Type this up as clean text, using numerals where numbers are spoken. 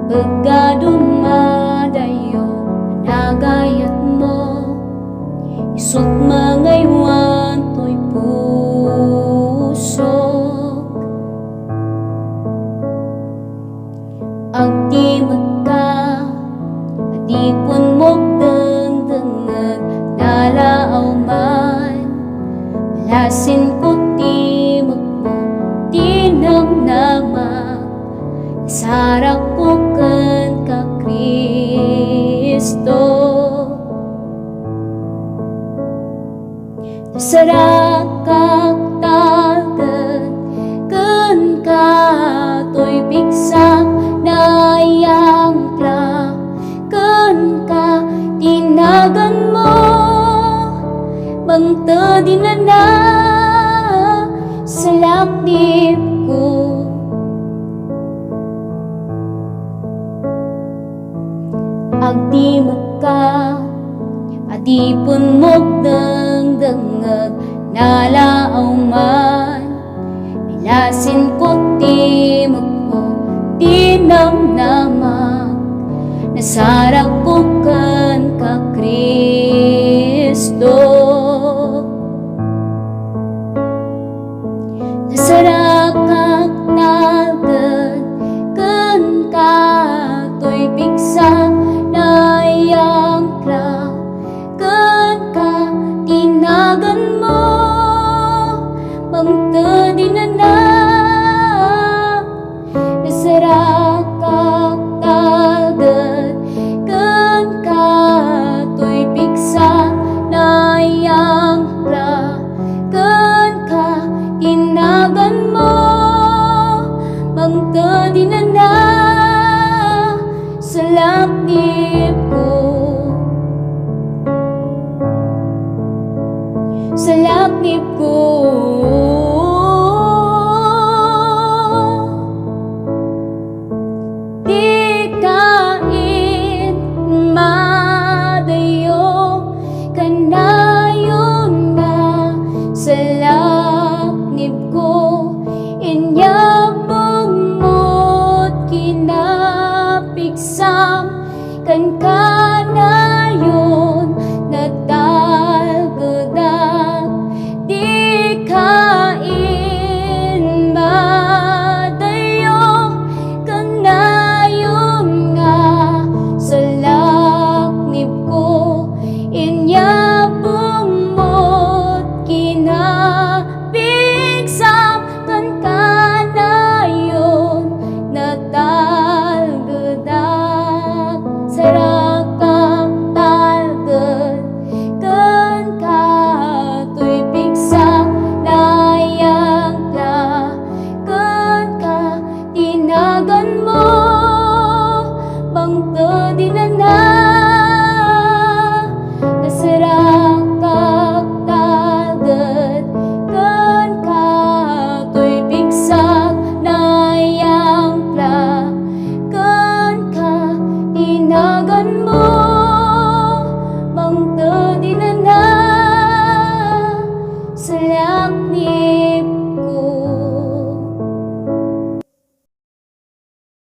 Pagkadong madayo nagayat mo, isut mangaywan to'y pusok. Agtimat ka, adipon mo'g dengdengag nalaaw man, malasin ko timag mo dinamnama, nasarak ko kan ka Kristo. Nasarakak tagan kan ka to'y bigsak na yangkla, kan ka tinagan mo bangta dinana sa laknip ko. Agtimat ka, adipon mo'g dengdengag nalaaw man, milasin ko timag mo dinamnamag, nasarak ko kan ka Kristo. Nasarakak tagan kan ka to'y bigsak na yangkla, kan ka tinagan mo bangta dinana, nasarakak tagan kan ka to'y bigsak na yangkla, kan ka tinagan mo bangta dinana.